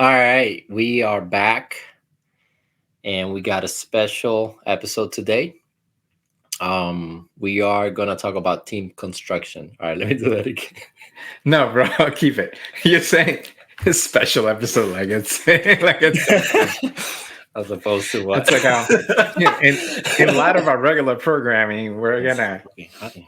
All right, we are back and we got a special episode today. We are gonna talk about team construction. All right, let me do that again. No, bro, keep it. You're saying a special episode like it's like it's something. As opposed to what? It's like in light of our regular programming, we're Yes. gonna Okay. Okay.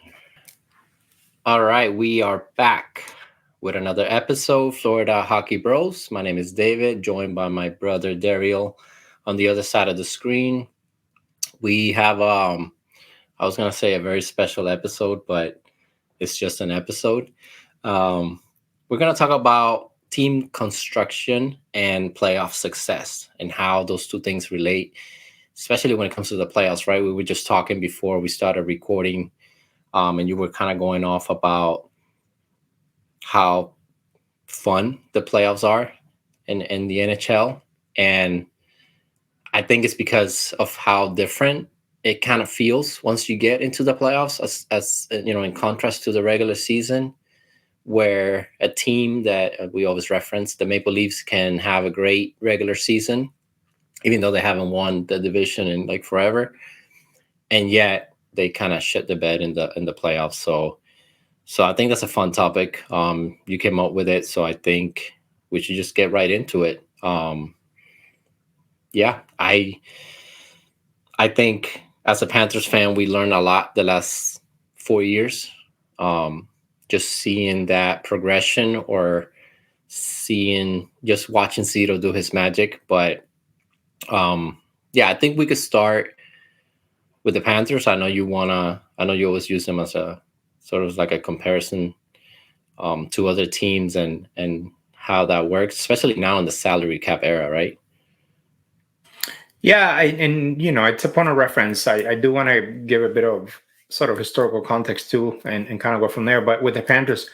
All right, we are back with another episode, Florida Hockey Bros. My name is David, joined by my brother Daryl on the other side of the screen. We have I was gonna say a very special episode, but it's just an episode. Um, we're gonna talk about team construction and playoff success and how those two things relate, especially when it comes to the playoffs. Right? We were just talking before we started recording, and you were kind of going off about how fun the playoffs are in the NHL, and I think it's because of how different it kind of feels once you get into the playoffs, as in contrast to the regular season, where a team that we always reference, the Maple Leafs, can have a great regular season, even though they haven't won the division in like forever, and yet they kind of shit the bed in the playoffs. So I think that's a fun topic. You came up with it, so I think we should just get right into it. Yeah, I think as a Panthers fan, we learned a lot the last 4 years. Um, just seeing that progression, or seeing just watching Cito do his magic. But yeah, I think we could start with the Panthers. I know you always use them as a sort of like a comparison to other teams, and how that works, especially now in the salary cap era, right? yeah, and it's a point of reference. I do want to give a bit of sort of historical context too, and kind of go from there. But with the Panthers,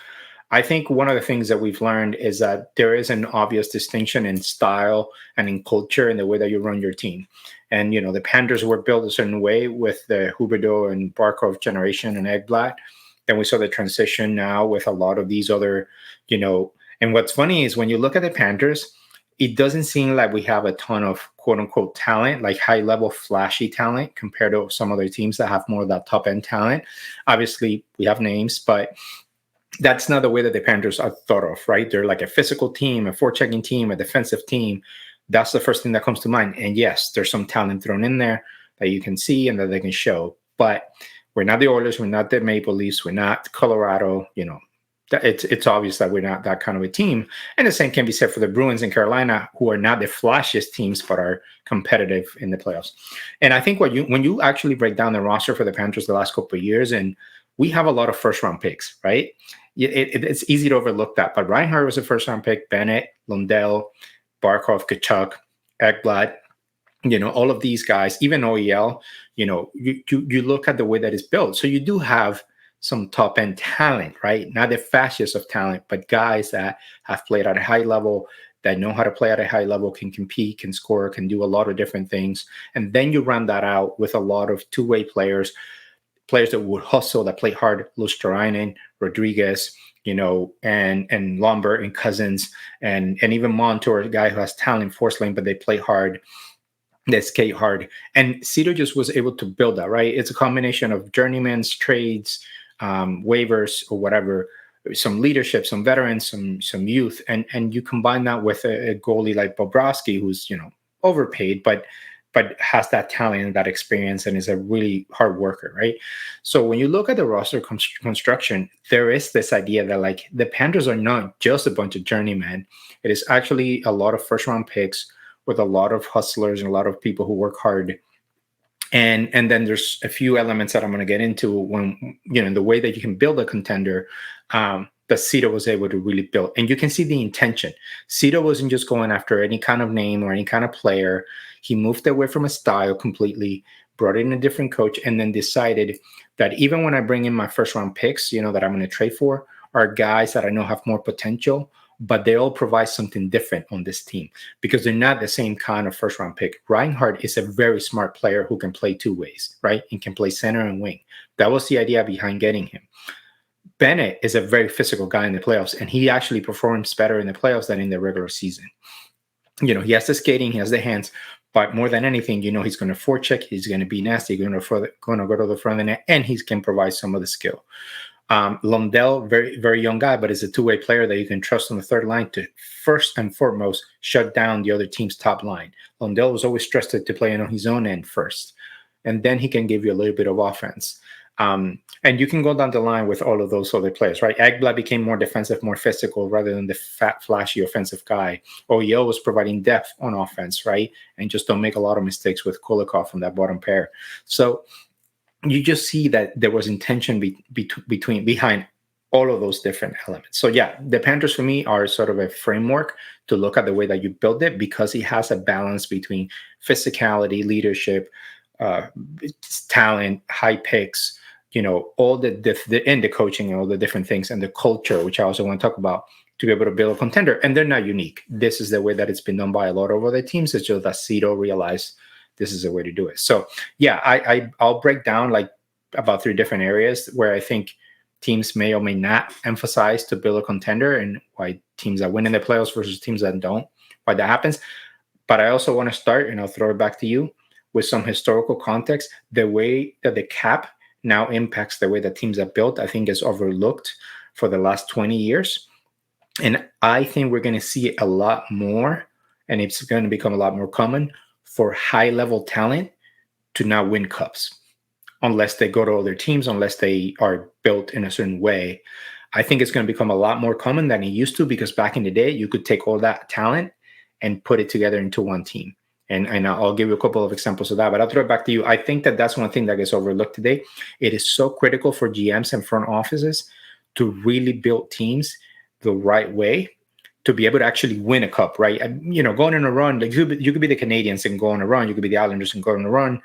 I think one of the things that we've learned is that there is an obvious distinction in style and in culture in the way that you run your team. And the Panthers were built a certain way with the Huberdeau and Barkov generation and Ekblad. Then we saw the transition now with a lot of these other, you know. And what's funny is when you look at the Panthers, it doesn't seem like we have a ton of quote unquote talent, like high level flashy talent compared to some other teams that have more of that top end talent. Obviously, we have names, but that's not the way that the Panthers are thought of, right? They're like a physical team, a forechecking team, a defensive team. That's the first thing that comes to mind. And yes, there's some talent thrown in there that you can see and that they can show. But we're not the Oilers, we're not the Maple Leafs, we're not Colorado. It's obvious that we're not that kind of a team. And the same can be said for the Bruins in Carolina, who are not the flashiest teams, but are competitive in the playoffs. And I think when you actually break down the roster for the Panthers the last couple of years, and we have a lot of first round picks, right? It's easy to overlook that. But Reinhardt was a first round pick, Bennett, Lundell, Barkov, Kachuk, Ekblad, all of these guys, even OEL, you look at the way that it's built. So you do have some top end talent, right? Not the fastest of talent, but guys that have played at a high level, that know how to play at a high level, can compete, can score, can do a lot of different things. And then you run that out with a lot of two-way players that would hustle, that play hard, Luosterainen, Rodriguez, and Lombard and Cousins, and even Montour, a guy who has talent, force lane, but they play hard, they skate hard. And Cito just was able to build that, right? It's a combination of journeyman's trades, waivers, or whatever, some leadership, some veterans, some youth, and you combine that with a goalie like Bobrovsky, who's overpaid, but has that talent and that experience and is a really hard worker, right? So when you look at the roster construction, there is this idea that like the Panthers are not just a bunch of journeymen. It is actually a lot of first round picks with a lot of hustlers and a lot of people who work hard. And then there's a few elements that I'm going to get into when the way that you can build a contender, that Cito was able to really build. And you can see the intention. Cito wasn't just going after any kind of name or any kind of player. He moved away from a style completely, brought in a different coach, and then decided that even when I bring in my first round picks, that I'm going to trade for, are guys that I know have more potential, but they all provide something different on this team because they're not the same kind of first round pick. Reinhardt is a very smart player who can play two ways, right? And can play center and wing. That was the idea behind getting him. Bennett is a very physical guy in the playoffs, and he actually performs better in the playoffs than in the regular season. He has the skating, he has the hands, but more than anything, he's going to forecheck, he's going to be nasty, going to go to the front of the net, and he can provide some of the skill. Lundell, very, very young guy, but is a two-way player that you can trust on the third line to first and foremost shut down the other team's top line. Lundell was always trusted to play on his own end first, and then he can give you a little bit of offense. And you can go down the line with all of those other players, right? Ekblad became more defensive, more physical, rather than the fat, flashy offensive guy. OEL was providing depth on offense, right? And just don't make a lot of mistakes with Kulikov on that bottom pair. So you just see that there was intention behind all of those different elements. So yeah, the Panthers for me are sort of a framework to look at the way that you build it, because it has a balance between physicality, leadership, talent, high picks, all and the coaching and all the different things, and the culture, which I also want to talk about, to be able to build a contender. And they're not unique. This is the way that it's been done by a lot of other teams. It's just that Cito realized this is the way to do it. So yeah, I'll break down like about 3 different areas where I think teams may or may not emphasize to build a contender, and why teams that win in the playoffs versus teams that don't, why that happens. But I also want to start, and I'll throw it back to you, with some historical context. The way that the cap now impacts the way that teams are built, I think, is overlooked for the last 20 years. And I think we're going to see it a lot more, and it's going to become a lot more common for high-level talent to not win cups, unless they go to other teams, unless they are built in a certain way. I think it's going to become a lot more common than it used to, because back in the day, you could take all that talent and put it together into one team. And I'll give you a couple of examples of that, but I'll throw it back to you. I think that that's one thing that gets overlooked today. It is so critical for GMs and front offices to really build teams the right way to be able to actually win a cup, right? And, going on a run, like you could be the Canadians and go on a run. You could be the Islanders and go on a run,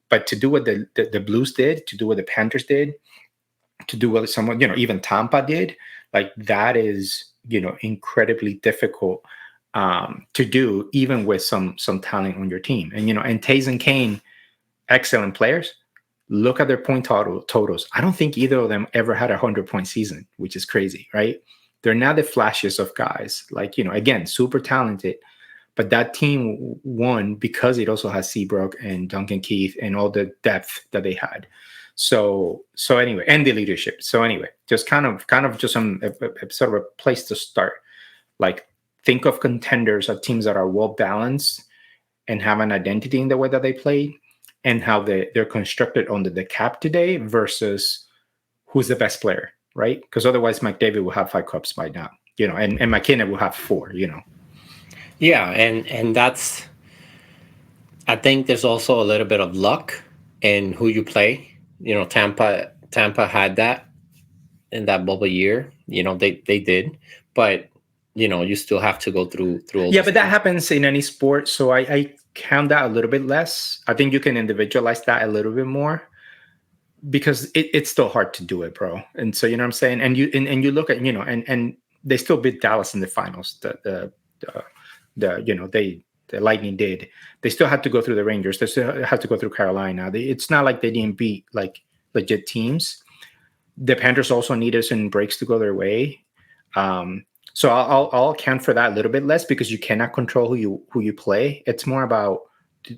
but to do what the Blues did, to do what the Panthers did, to do what someone, even Tampa did, like that is, incredibly difficult to do, even with some talent on your team. And and Taves and Kane, excellent players. Look at their point totals. I don't think either of them ever had a 100-point season, which is crazy, right? They're not the flashiest of guys. Like, again, super talented, but that team won because it also has Seabrook and Duncan Keith and all the depth that they had. So anyway, and the leadership. So anyway, just kind of just some sort of a place to start. Like, think of contenders as teams that are well balanced and have an identity in the way that they play, and how they're constructed under the cap today versus who's the best player, right? Because otherwise, McDavid will have 5 cups by now, and McKinnon will have 4, Yeah, and that's, I think there's also a little bit of luck in who you play. Tampa had that in that bubble year. They did, but you still have to go through all. Yeah, but that happens in any sport, so I count that a little bit less. I think you can individualize that a little bit more, because it's still hard to do it, bro. And so, what I'm saying, and you look at, and they still beat Dallas in the finals. The Lightning did. They still had to go through the Rangers. They still had to go through Carolina. It's not like they didn't beat like legit teams. The Panthers also needed some breaks to go their way. So I'll account for that a little bit less, because you cannot control who you play. It's more about,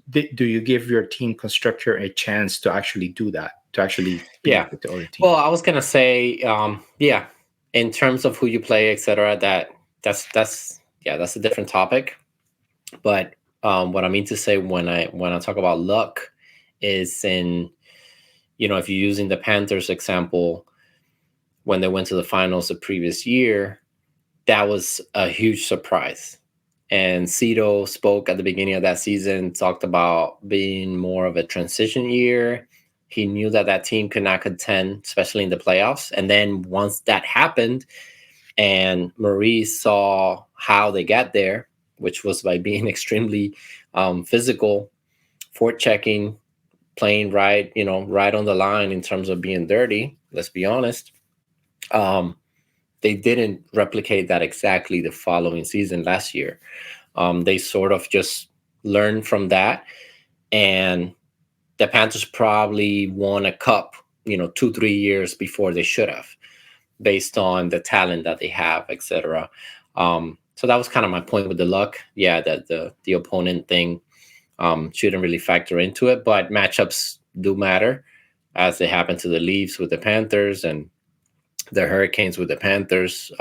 do you give your team structure a chance to actually do that, to actually with the other team? Well, I was gonna say, in terms of who you play, etc. That's a different topic. But what I mean to say when I talk about luck is in, if you're using the Panthers example, when they went to the finals the previous year, that was a huge surprise. And Cito spoke at the beginning of that season, talked about being more of a transition year. He knew that team could not contend, especially in the playoffs. And then once that happened, and Maurice saw how they got there, which was by being extremely physical, forechecking, playing right, right on the line in terms of being dirty. Let's be honest. They didn't replicate that exactly the following season last year. They sort of just learned from that. And the Panthers probably won a cup, 2-3 years before they should have, based on the talent that they have, etc. So that was kind of my point with the luck. Yeah, that the opponent thing shouldn't really factor into it, but matchups do matter, as they happen to the Leafs with the Panthers and the Hurricanes with the Panthers.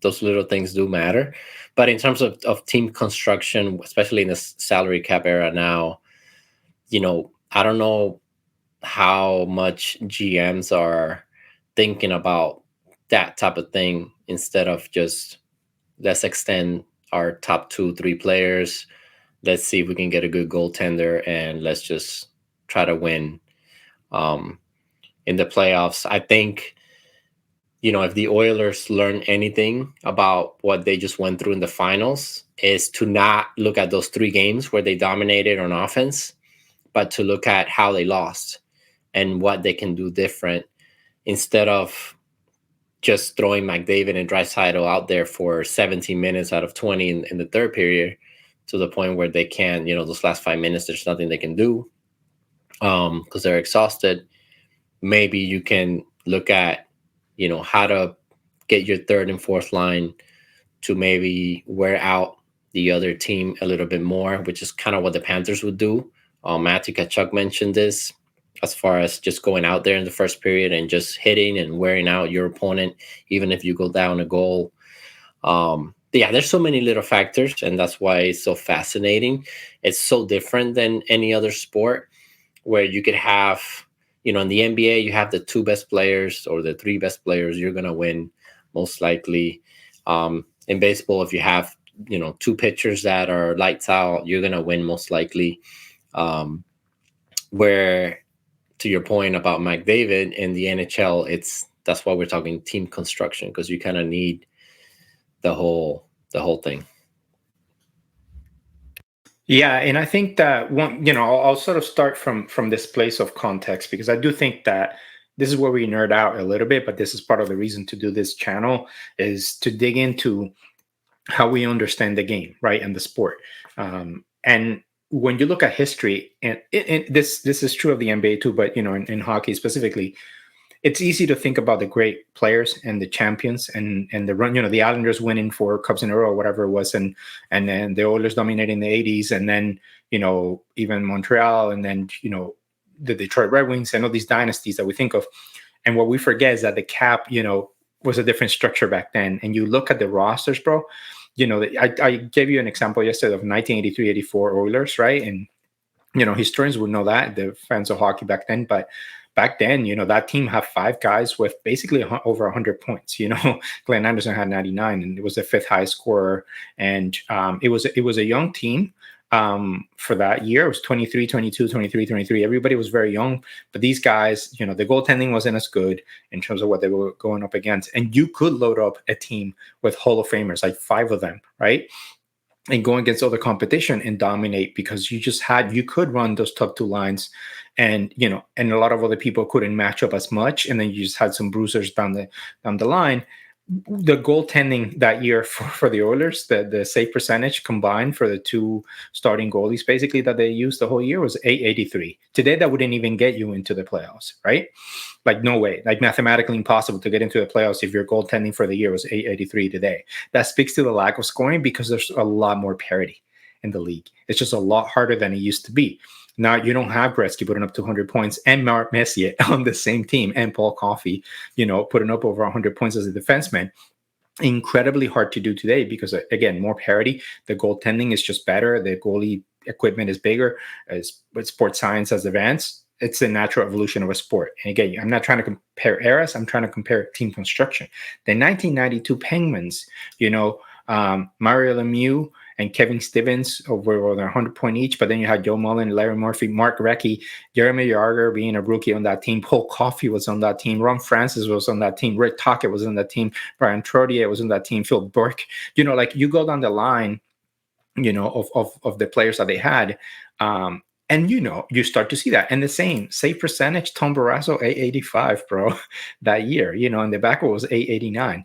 Those little things do matter. But in terms of team construction, especially in the salary cap era now, I don't know how much GMs are thinking about that type of thing instead of just let's extend our top 2, 3 players. Let's see if we can get a good goaltender and let's just try to win um, in the playoffs. I think, if the Oilers learn anything about what they just went through in the finals, is to not look at those 3 games where they dominated on offense, but to look at how they lost and what they can do different instead of just throwing McDavid and Draisaitl out there for 17 minutes out of 20 in the third period, to the point where they can't, those last 5 minutes, there's nothing they can do because they're exhausted. Maybe you can look at, how to get your third and fourth line to maybe wear out the other team a little bit more, which is kind of what the Panthers would do. Matthew Tkachuk mentioned this, as far as just going out there in the first period and just hitting and wearing out your opponent, even if you go down a goal. Yeah, there's so many little factors, and that's why it's so fascinating. It's so different than any other sport, where you could have, in the NBA, you have the 2 best players or the 3 best players, you're going to win most likely. In baseball, if you have, 2 pitchers that are lights out, you're going to win most likely. Where, to your point about McDavid in the NHL, that's why we're talking team construction, because you kind of need the whole thing. Yeah, and I think that I'll sort of start from this place of context, because I do think that this is where we nerd out a little bit, but this is part of the reason to do this channel, is to dig into how we understand the game, right, and the sport. And when you look at history, and this is true of the NBA too, but in hockey specifically, it's easy to think about the great players and the champions and the run, the Islanders winning 4 cups in a row or whatever it was, and then the Oilers dominating the 80s, and then even Montreal, and then the Detroit Red Wings, and all these dynasties that we think of. And what we forget is that the cap was a different structure back then. And you look at the rosters, bro. I gave you an example yesterday of 1983-84 Oilers, right? And historians would know that, the fans of hockey back then. But back then, that team had 5 guys with basically over 100 points. Glenn Anderson had 99, and it was the 5th highest scorer. And it was a young team for that year. It was 23, 22, 23, 23. Everybody was very young, but these guys, the goaltending wasn't as good in terms of what they were going up against. And you could load up a team with Hall of Famers, like 5 of them, right? And go against other competition and dominate, because you could run those top 2 lines, and and a lot of other people couldn't match up as much, and then you just had some bruisers down the line. The goaltending that year for the Oilers, the save percentage combined for the 2 starting goalies basically that they used the whole year was .883. Today, that wouldn't even get you into the playoffs, right? Like, no way, like mathematically impossible to get into the playoffs if your goaltending for the year was .883 today. That speaks to the lack of scoring, because there's a lot more parity in the league. It's just a lot harder than it used to be. Now you don't have Gretzky putting up 200 points and Mark Messier on the same team, and Paul Coffey, putting up over 100 points as a defenseman. Incredibly hard to do today, because again, more parity. The goaltending is just better. The goalie equipment is bigger. As sports science has advanced, it's a natural evolution of a sport. And again, I'm not trying to compare eras. I'm trying to compare team construction. The 1992 Penguins, Mario Lemieux and Kevin Stevens over 100 points each. But then you had Joe Mullen, Larry Murphy, Mark Recchi, Jeremy Yager being a rookie on that team. Paul Coffey was on that team. Ron Francis was on that team. Rick Tocchet was on that team. Brian Trottier was on that team. Phil Burke. You go down the line, of the players that they had. And you start to see that. And the same save percentage, Tom Barrasso, .885, bro, that year. And the back was .889.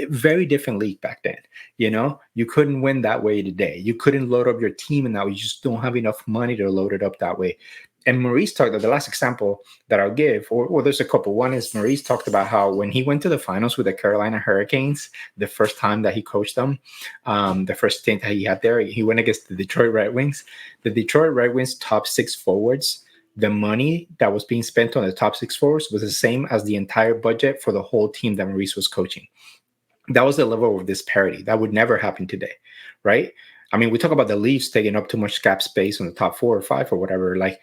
Very different league back then. You couldn't win that way today. You couldn't load up your team, and now you just don't have enough money to load it up that way. And Maurice talked, the last example that I'll give, or there's a couple. One is Maurice talked about how when he went to the finals with the Carolina Hurricanes, the first time that he coached them, the first stint that he had there, he went against the Detroit Red Wings. The Detroit Red Wings top six forwards, the money that was being spent on the top six forwards was the same as the entire budget for the whole team that Maurice was coaching. That was the level of disparity. That would never happen today, right? I mean, we talk about the Leafs taking up too much cap space on the top 4 or 5 or whatever. Like,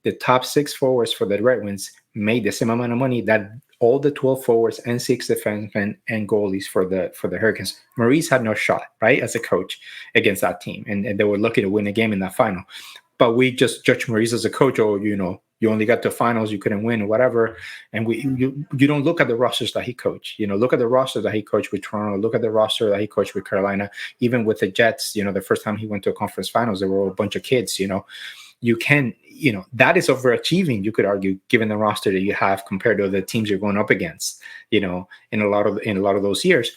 the top 6 forwards for the Red Wings made the same amount of money that all the 12 forwards and 6 defensemen and goalies for the Hurricanes. Maurice had no shot, right, as a coach against that team, and they were lucky to win a game in that final. But we just judge Maurice as a coach, or you only got to finals, you couldn't win, or whatever. And you don't look at the rosters that he coached. Look at the roster that he coached with Toronto. Look at the roster that he coached with Carolina. Even with the Jets, the first time he went to a conference finals, there were a bunch of kids. You can, that is overachieving, you could argue, given the roster that you have compared to the teams you're going up against, in a lot of those years.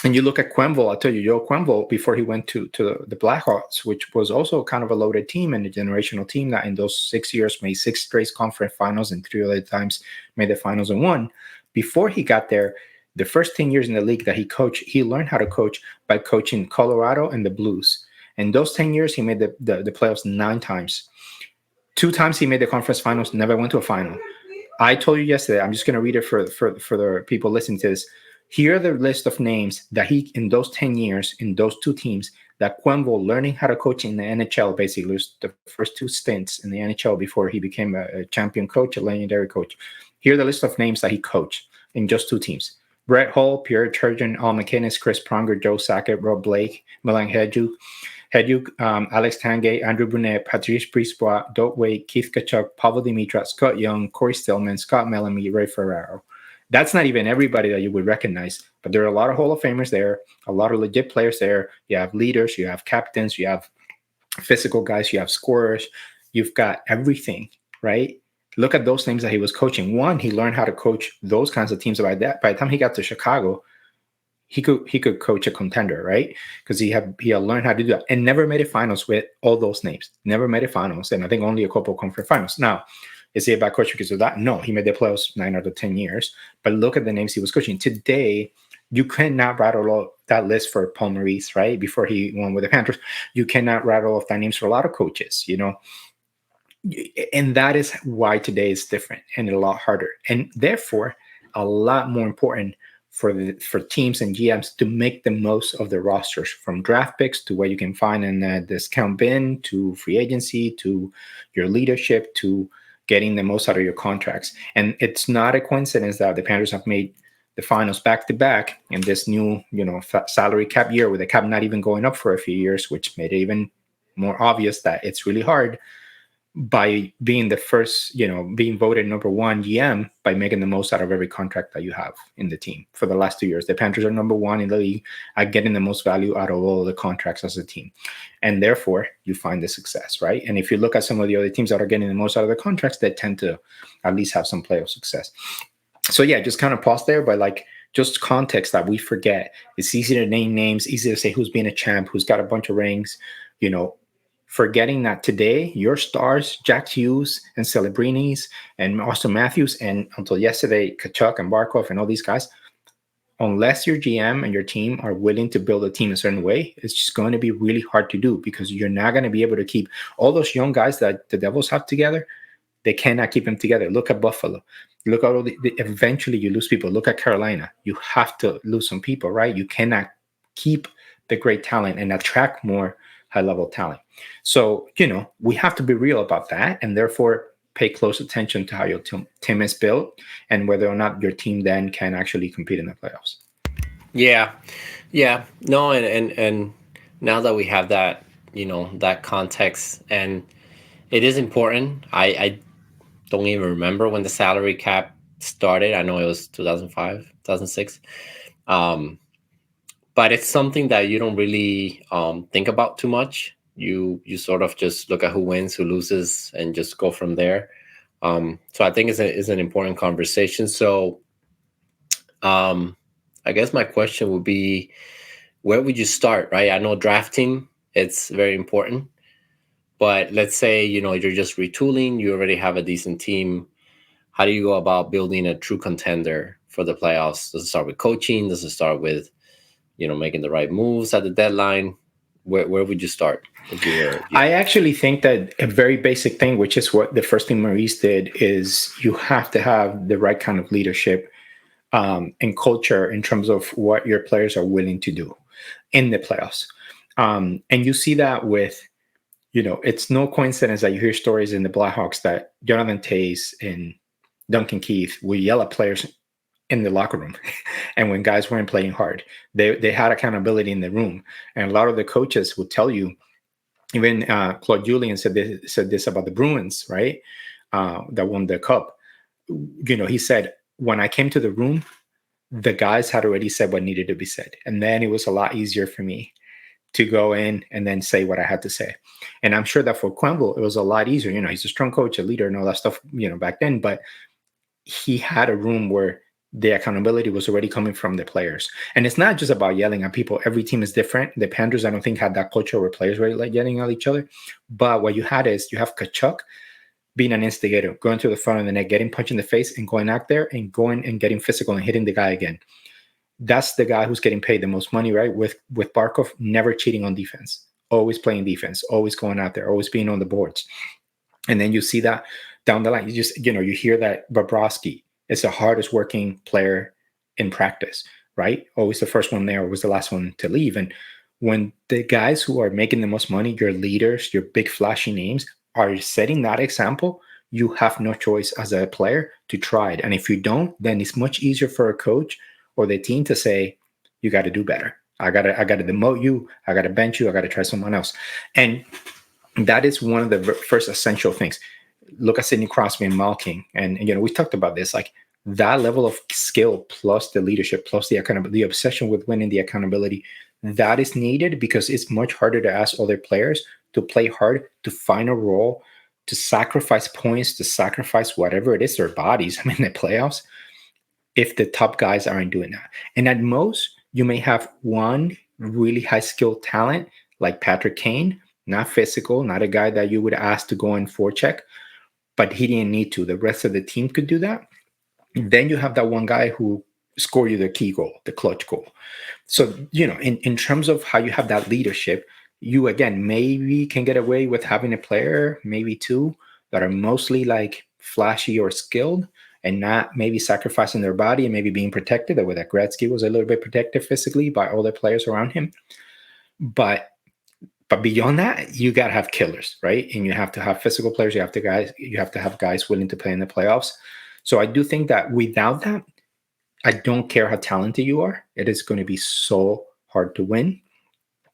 And you look at Quenneville, I'll tell you, Joe Quenneville, before he went to the Blackhawks, which was also kind of a loaded team and a generational team that in those 6 years made 6 straight conference finals and 3 other times made the finals and won. Before he got there, the first 10 years in the league that he coached, he learned how to coach by coaching Colorado and the Blues. In those 10 years, he made the playoffs 9 times. 2 times he made the conference finals, never went to a final. I told you yesterday, I'm just going to read it for the people listening to this. Here are the list of names that he, in those 10 years, in those 2 teams, that Quenneville learning how to coach in the NHL, basically, was the first 2 stints in the NHL before he became a champion coach, a legendary coach. Here are the list of names that he coached in just 2 teams. Brett Hull, Pierre Turgeon, Al McInnes, Chris Pronger, Joe Sakic, Rob Blake, Milan Hedjuk, Alex Tanguay, Andrew Brunet, Patrice Brisebois, Doak Wade, Keith Tkachuk, Pavel Dimitra, Scott Young, Corey Stillman, Scott Mellamy, Ray Ferraro. That's not even everybody that you would recognize, but there are a lot of Hall of Famers there, a lot of legit players there. You have leaders, you have captains, you have physical guys, you have scorers. You've got everything, right? Look at those names that he was coaching. One, he learned how to coach those kinds of teams. By the time he got to Chicago, he could coach a contender, right? Because he had learned how to do that and never made it finals with all those names. Never made it finals, and I think only a couple of conference finals. Now, is he a bad coach because of that? No, he made the playoffs 9 out of 10 years. But look at the names he was coaching. Today, you cannot rattle off that list for Paul Maurice, right? Before he won with the Panthers. You cannot rattle off that names for a lot of coaches, And that is why today is different and a lot harder. And therefore, a lot more important for teams and GMs to make the most of their rosters, from draft picks to what you can find in the discount bin, to free agency, to your leadership, to getting the most out of your contracts. And it's not a coincidence that the Panthers have made the finals back-to-back in this new, salary cap year, with the cap not even going up for a few years, which made it even more obvious that it's really hard, by being the first, being voted number 1 GM, by making the most out of every contract that you have in the team. For the last 2 years, the Panthers are number 1 in the league at getting the most value out of all the contracts as a team. And therefore, you find the success, right? And if you look at some of the other teams that are getting the most out of the contracts, they tend to at least have some playoff success. So yeah, just kind of pause there, but just context that we forget. It's easy to name names, easy to say who's been a champ, who's got a bunch of rings, forgetting that today, your stars, Jack Hughes and Celebrinis and Austin Matthews, and until yesterday, Tkachuk and Barkov and all these guys, unless your GM and your team are willing to build a team a certain way, it's just going to be really hard to do, because you're not going to be able to keep all those young guys that the Devils have together. They cannot keep them together. Look at Buffalo. Look at eventually you lose people. Look at Carolina. You have to lose some people, right? You cannot keep the great talent and attract more high-level talent. So, we have to be real about that, and therefore pay close attention to how your team is built and whether or not your team then can actually compete in the playoffs. Yeah. No, and now that we have that, that context, and it is important. I don't even remember when the salary cap started. I know it was 2005, 2006. But it's something that you don't really think about too much. You sort of just look at who wins, who loses, and just go from there. So I think it's an important conversation. So I guess my question would be, where would you start, right? I know drafting, it's very important. But let's say, you're just retooling, you already have a decent team. How do you go about building a true contender for the playoffs? Does it start with coaching? Does it start with, making the right moves at the deadline? Where would you start if you were? Yeah. I actually think that a very basic thing, which is what the first thing Maurice did, is you have to have the right kind of leadership and culture in terms of what your players are willing to do in the playoffs. And you see that with, it's no coincidence that you hear stories in the Blackhawks that Jonathan Toews and Duncan Keith will yell at players in the locker room. And when guys weren't playing hard, they had accountability in the room. And a lot of the coaches would tell you, even Claude Julien said this about the Bruins, right? That won the cup. He said, when I came to the room, the guys had already said what needed to be said. And then it was a lot easier for me to go in and then say what I had to say. And I'm sure that for Quenneville, it was a lot easier. He's a strong coach, a leader, and all that stuff, back then. But he had a room where the accountability was already coming from the players. And it's not just about yelling at people. Every team is different. The Panthers, I don't think, had that culture where players were like yelling at each other. But what you had is you have Tkachuk being an instigator, going to the front of the net, getting punched in the face and going out there and going and getting physical and hitting the guy again. That's the guy who's getting paid the most money, right? With Barkov, never cheating on defense, always playing defense, always going out there, always being on the boards. And then you see that down the line. You just, you hear that Bobrovsky is the hardest working player in practice, right? Always the first one there, always the last one to leave. And when the guys who are making the most money, your leaders, your big flashy names, are setting that example, you have no choice as a player to try it. And if you don't, then it's much easier for a coach or the team to say, you got to do better. I gotta demote you. I gotta bench you. I gotta try someone else. And that is one of the first essential things. Look at Sidney Crosby and Malkin. And we talked about this, like that level of skill plus the leadership plus the obsession with winning, the accountability, that is needed because it's much harder to ask other players to play hard, to find a role, to sacrifice points, to sacrifice whatever it is, their bodies, the playoffs, if the top guys aren't doing that. And at most, you may have one really high skilled talent like Patrick Kane, not physical, not a guy that you would ask to go in forecheck, but he didn't need to. The rest of the team could do that. Then you have that one guy who scored you the key goal, the clutch goal. So, in terms of how you have that leadership, you, again, maybe can get away with having a player, maybe two, that are mostly like flashy or skilled and not maybe sacrificing their body and maybe being protected. The way that Gretzky was a little bit protected physically by all the players around him. But beyond that, you got to have killers, right? And you have to have physical players. You have to have guys willing to play in the playoffs. So I do think that without that, I don't care how talented you are. It is going to be so hard to win.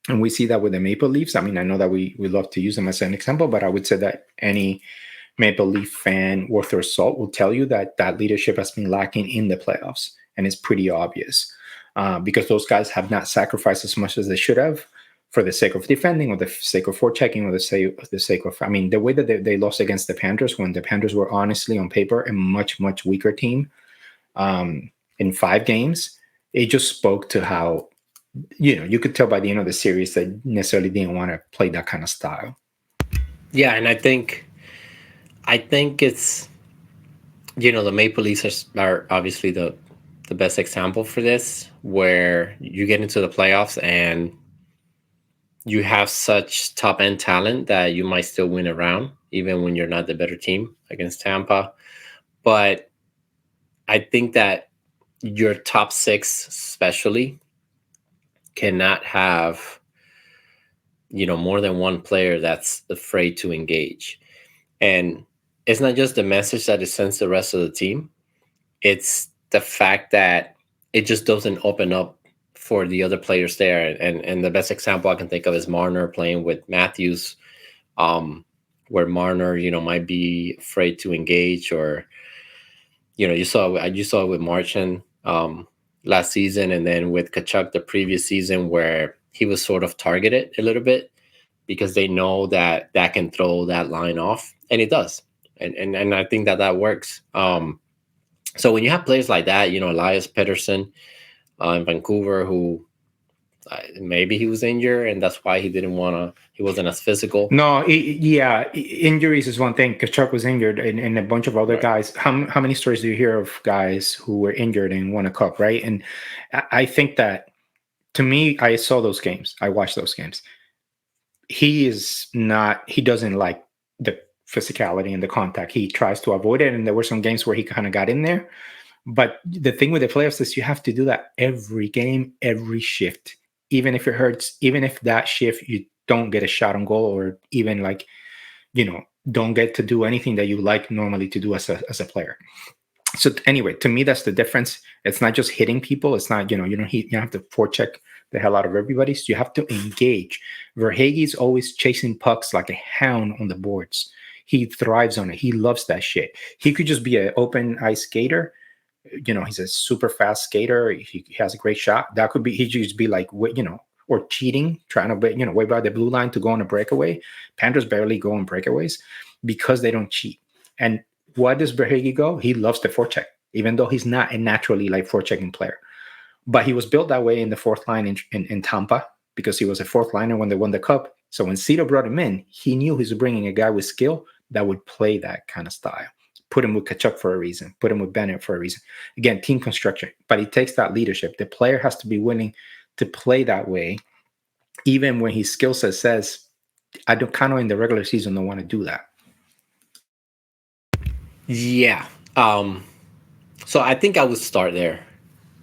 And we see that with the Maple Leafs. I know that we love to use them as an example, but I would say that any Maple Leaf fan worth their salt will tell you that leadership has been lacking in the playoffs. And it's pretty obvious because those guys have not sacrificed as much as they should have for the sake of defending or the sake of forechecking or the sake of, the way that they lost against the Panthers, when the Panthers were honestly on paper a much, much weaker team in 5 games, it just spoke to how, you could tell by the end of the series they necessarily didn't want to play that kind of style. Yeah, and I think it's, the Maple Leafs are obviously the best example for this, where you get into the playoffs and you have such top-end talent that you might still win a round, even when you're not the better team against Tampa. But I think that your top 6 especially cannot have, more than one player that's afraid to engage. And it's not just the message that it sends the rest of the team. It's the fact that it just doesn't open up for the other players there. And the best example I can think of is Marner playing with Matthews, where Marner, might be afraid to engage, or, you saw it with Marchand last season, and then with Tkachuk the previous season, where he was sort of targeted a little bit because they know that can throw that line off, and it does. And I think that works. So when you have players like that, Elias Pettersson in Vancouver, who Maybe he was injured, and that's why he didn't want to. He wasn't as physical. No, injuries is one thing. Kachuk was injured, and a bunch of other Right. guys. How many stories do you hear of guys who were injured and won a cup, right? And I think that, to me, I saw those games. I watched those games. He is not. He doesn't like the physicality and the contact. He tries to avoid it, and there were some games where he kind of got in there. But the thing with the playoffs is you have to do that every game, every shift. Even if it hurts, even if that shift you don't get a shot on goal, or even like, don't get to do anything that you like normally to do as a player. So anyway, to me, that's the difference. It's not just hitting people. It's not, you have to forecheck the hell out of everybody. So you have to engage. Verhaeghe's always chasing pucks like a hound on the boards. He thrives on it. He loves that shit. He could just be an open ice skater. He's a super fast skater. He has a great shot. That could be, he just be like, or cheating, trying to, way by the blue line to go on a breakaway. Panthers barely go on breakaways because they don't cheat. And why does Verhaeghe go? He loves the forecheck, even though he's not a naturally like forechecking player. But he was built that way in the fourth line in Tampa, because he was a fourth liner when they won the cup. So when Cito brought him in, he knew he was bringing a guy with skill that would play that kind of style. Put him with Kachuk for a reason. Put him with Bennett for a reason. Again, team construction. But it takes that leadership. The player has to be willing to play that way, even when his skill set says, I don't, kind of in the regular season, don't want to do that. Yeah. So I think I would start there.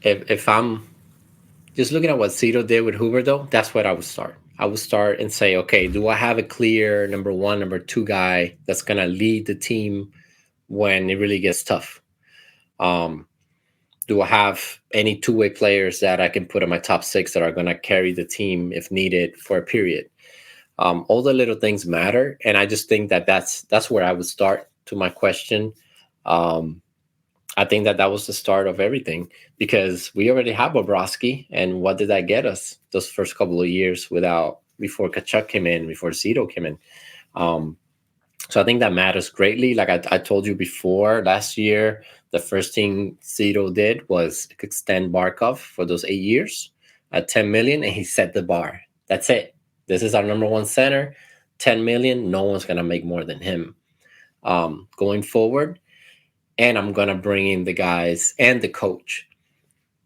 If I'm just looking at what Cito did with Hoover, though, that's what I would start. I would start and say, okay, do I have a clear number one, number two guy that's going to lead the team when it really gets tough? Do I have any two-way players that I can put in my top six that are going to carry the team if needed for a period? All the little things matter, and I just think that that's where I would start. To my question, I think that was the start of everything, because we already have Bobrovsky, and what did that get us those first couple of years before Kachuk came in, before Cito came in? So I think that matters greatly. Like I told you before, last year, the first thing Cito did was extend Barkov for those 8 years at 10 million, and he set the bar. That's it. This is our number one center, 10 million. No one's going to make more than him going forward. And I'm going to bring in the guys and the coach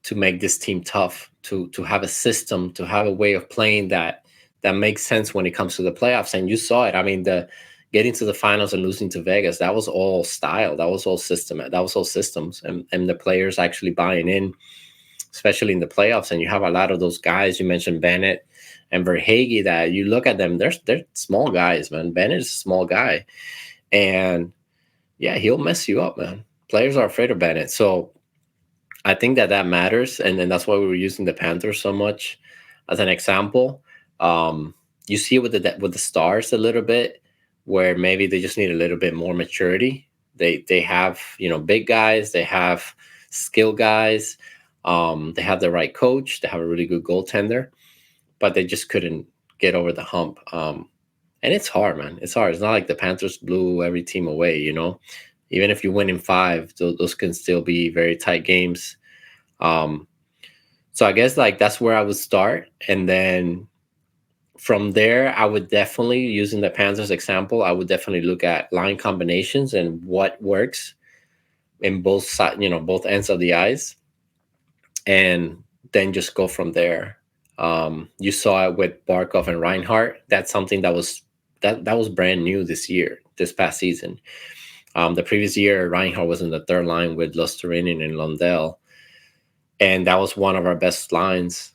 to make this team tough, to have a system, to have a way of playing that makes sense when it comes to the playoffs. And you saw it. I mean, getting to the finals and losing to Vegas, that was all style. That was all system. That was all systems. And the players actually buying in, especially in the playoffs. And you have a lot of those guys. You mentioned Bennett and Verhaeghe, that you look at them, they're small guys, man. Bennett is a small guy. And yeah, he'll mess you up, man. Players are afraid of Bennett. So I think that matters. And that's why we were using the Panthers so much as an example. You see it with the Stars a little bit, where maybe they just need a little bit more maturity. They have, big guys, they have skill guys, they have the right coach, they have a really good goaltender, but they just couldn't get over the hump. And it's hard, man. It's hard. It's not like the Panthers blew every team away, Even if you win in 5, those can still be very tight games. So I guess that's where I would start. And then from there, I would definitely, using the Panthers example, I would definitely look at line combinations and what works in both sides, both ends of the ice, and then just go from there. You saw it with Barkov and Reinhart. That's something that was brand new this past season. The previous year, Reinhart was in the third line with Luostarinen and Lundell, and that was one of our best lines,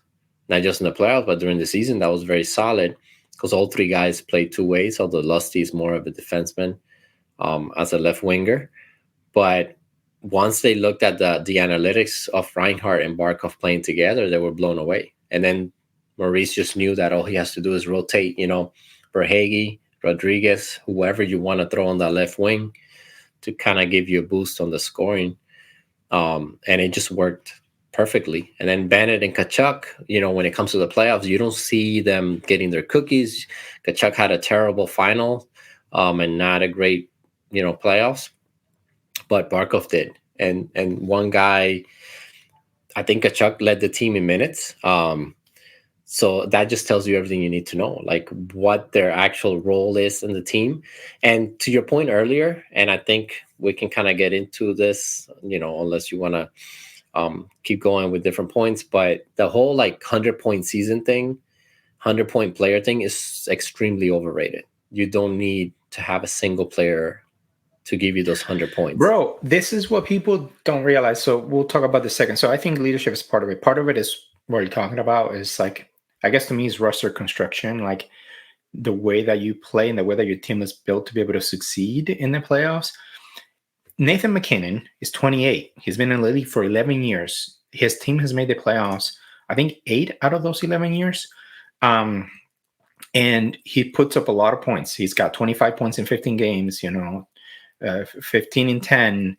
not just in the playoffs, but during the season. That was very solid, because all three guys played two ways, although Lusty is more of a defenseman as a left winger. But once they looked at the analytics of Reinhart and Barkov playing together, they were blown away. And then Maurice just knew that all he has to do is rotate, Verhaeghe, Rodriguez, whoever you want to throw on that left wing to kind of give you a boost on the scoring. And it just worked perfectly. And then Bennett and Kachuk, when it comes to the playoffs, you don't see them getting their cookies. Kachuk had a terrible final and not a great, playoffs, but Barkov did. And one guy, I think Kachuk led the team in minutes. So that just tells you everything you need to know, like what their actual role is in the team. And to your point earlier, and I think we can kind of get into this, unless you want to keep going with different points, but the whole like 100-point season thing, 100-point player thing is extremely overrated. You don't need to have a single player to give you those 100 points. Bro, this is what people don't realize. So we'll talk about this second. So I think leadership is part of it. Part of it is what you're talking about is like, I guess to me, is roster construction, like the way that you play and the way that your team is built to be able to succeed in the playoffs. Nathan MacKinnon is 28. He's been in the league for 11 years. His team has made the playoffs, I think, 8 out of those 11 years. And he puts up a lot of points. He's got 25 points in 15 games, 15 in 10.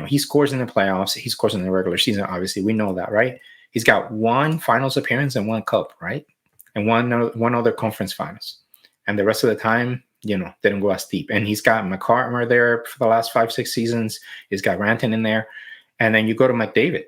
He scores in the playoffs. He scores in the regular season, obviously. We know that, right? He's got 1 finals appearance and 1 cup, right? And one other conference finals. And the rest of the time, didn't go as deep. And he's got McCartmer there for the last 5-6 seasons. He's got Ranton in there. And then you go to McDavid.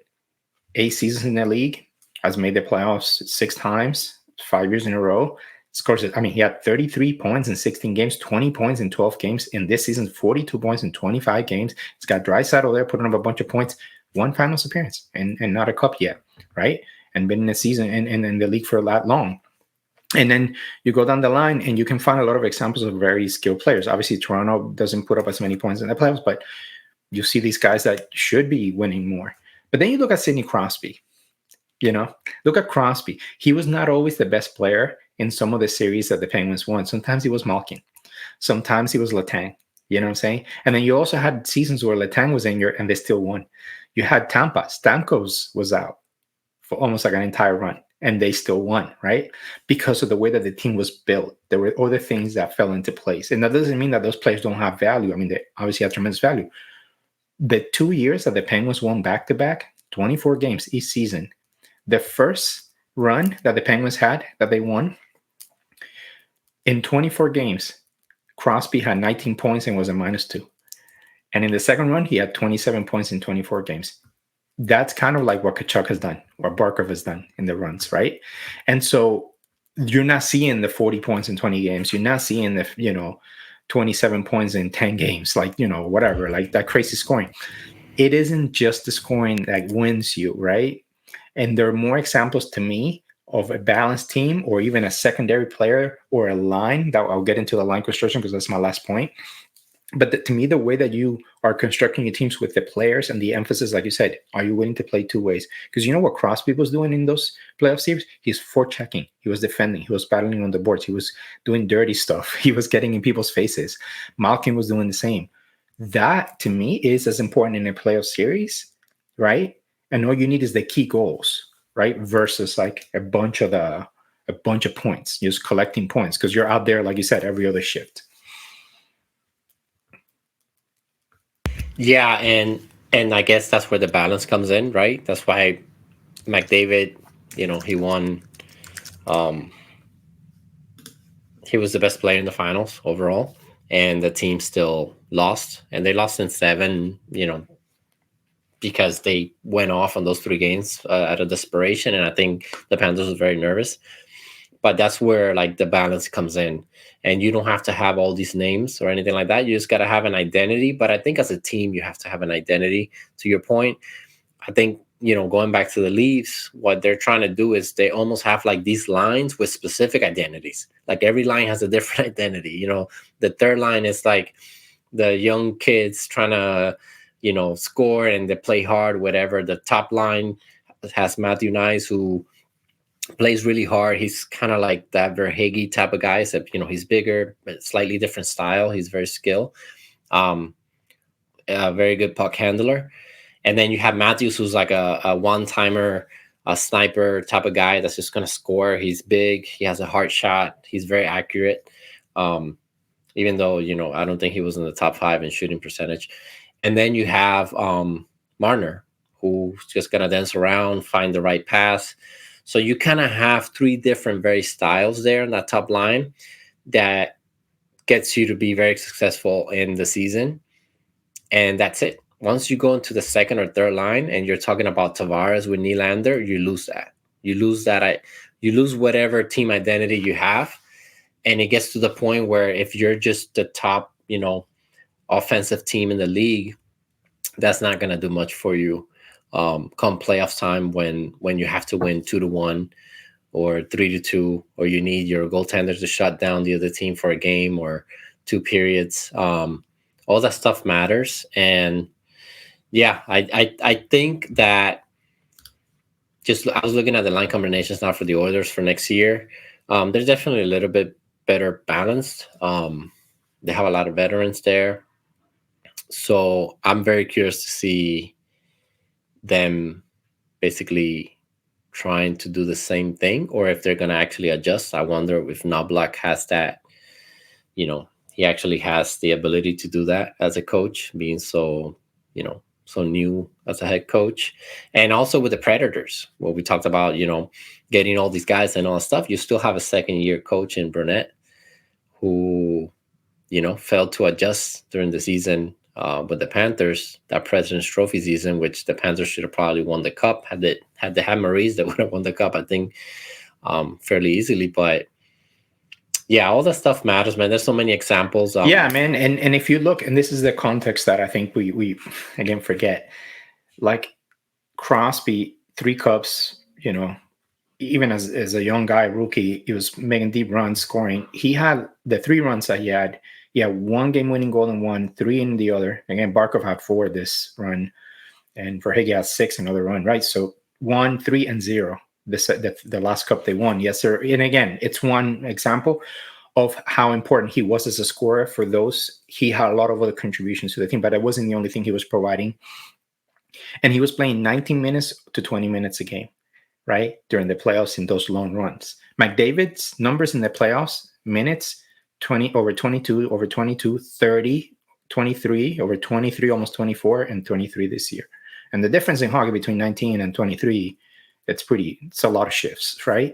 8 seasons in the league, has made the playoffs 6 times, 5 years in a row. Scores it. I mean, he had 33 points in 16 games, 20 points in 12 games. In this season, 42 points in 25 games. He's got Draisaitl there putting up a bunch of points. 1 finals appearance and not a cup yet, right? And been in the season and in the league for that long. And then you go down the line and you can find a lot of examples of very skilled players. Obviously, Toronto doesn't put up as many points in the playoffs, but you see these guys that should be winning more. But then you look at Sidney Crosby. Look at Crosby. He was not always the best player in some of the series that the Penguins won. Sometimes he was Malkin. Sometimes he was Letang. You know what I'm saying? And then you also had seasons where Letang was injured and they still won. You had Tampa. Stamkos was out for almost like an entire run and they still won, right? Because of the way that the team was built. There were other things that fell into place. And that doesn't mean that those players don't have value. I mean, they obviously have tremendous value. The 2 years that the Penguins won back-to-back, 24 games each season, the first run that the Penguins had that they won, in 24 games, Crosby had 19 points and was a -2. And in the second run, he had 27 points in 24 games. That's kind of like what Tkachuk has done or Barkov has done in the runs, right? And so you're not seeing the 40 points in 20 games. You're not seeing the, 27 points in 10 games, like, whatever, like that crazy scoring. It isn't just the scoring that wins you, right? And there are more examples to me of a balanced team or even a secondary player or a line that I'll get into the line construction because that's my last point. But to me, the way that you are constructing your teams with the players and the emphasis, like you said, are you willing to play 2 ways? Because you know what Crosby was doing in those playoff series? He's forechecking. He was defending. He was battling on the boards. He was doing dirty stuff. He was getting in people's faces. Malkin was doing the same. That, to me, is as important in a playoff series, right? And all you need is the key goals, right? Versus like a bunch of points, just collecting points because you're out there, like you said, every other shift. Yeah, and I guess that's where the balance comes in, right? That's why McDavid, he won. He was the best player in the finals overall, and the team still lost, and they lost in 7. Because they went off on those 3 games out of desperation, and I think the Panthers was very nervous. But that's where like the balance comes in, and you don't have to have all these names or anything like that. You just got to have an identity. But I think as a team, you have to have an identity. To your point, I think going back to the Leafs, what they're trying to do is they almost have like these lines with specific identities. Like every line has a different identity. The third line is like the young kids trying to score and they play hard, whatever. The top line has Matthew Nice, who plays really hard. He's kind of like that Verhaeghe type of guy, except he's bigger, but slightly different style. He's very skilled, a very good puck handler. And then you have Matthews, who's like a one-timer, a sniper type of guy that's just going to score. He's big. He has a hard shot. He's very accurate. Even though I don't think he was in the top 5 in shooting percentage. And then you have Marner, who's just going to dance around, find the right pass. So you kind of have 3 different very styles there in that top line that gets you to be very successful in the season. And that's it. Once you go into the second or third line and you're talking about Tavares with Nylander, you lose that. You lose that you lose whatever team identity you have, and it gets to the point where if you're just the top, offensive team in the league, that's not going to do much for you come playoff time when you have to win 2-1 or 3-2, or you need your goaltenders to shut down the other team for a game or two periods. All that stuff matters. And yeah, I think that I was looking at the line combinations now for the Oilers for next year. They're definitely a little bit better balanced. They have a lot of veterans there. So I'm very curious to see them basically trying to do the same thing, or if they're going to actually adjust. I wonder if Knoblauch has that, he actually has the ability to do that as a coach, being so, so new as a head coach. And also with the Predators, what we talked about, getting all these guys and all that stuff, you still have a second-year coach in Burnett who, failed to adjust during the season with the Panthers, that President's Trophy season, which the Panthers should have probably won the cup. Had they had Maurice, they would have won the cup, I think, fairly easily. But yeah, all that stuff matters, man. There's so many examples. Yeah, man. And if you look, and this is the context that I think we again forget, like Crosby, 3 cups, even as a young guy, rookie, he was making deep runs, scoring. He had the 3 runs that he had 1 game-winning goal in one, 3 in the other. Again, Barkov had 4 this run, and Verhaeghe had 6 another run, right? So 1, 3, and 0. The last cup they won. Yes, sir. And again, it's one example of how important he was as a scorer for those. He had a lot of other contributions to the team, but that wasn't the only thing he was providing. And he was playing 19 minutes to 20 minutes a game, right? During the playoffs in those long runs. McDavid's numbers in the playoffs, minutes, 20 over 22, over 22, 30, 23, over 23, almost 24, and 23 this year. And the difference in hockey between 19 and 23, it's a lot of shifts, right?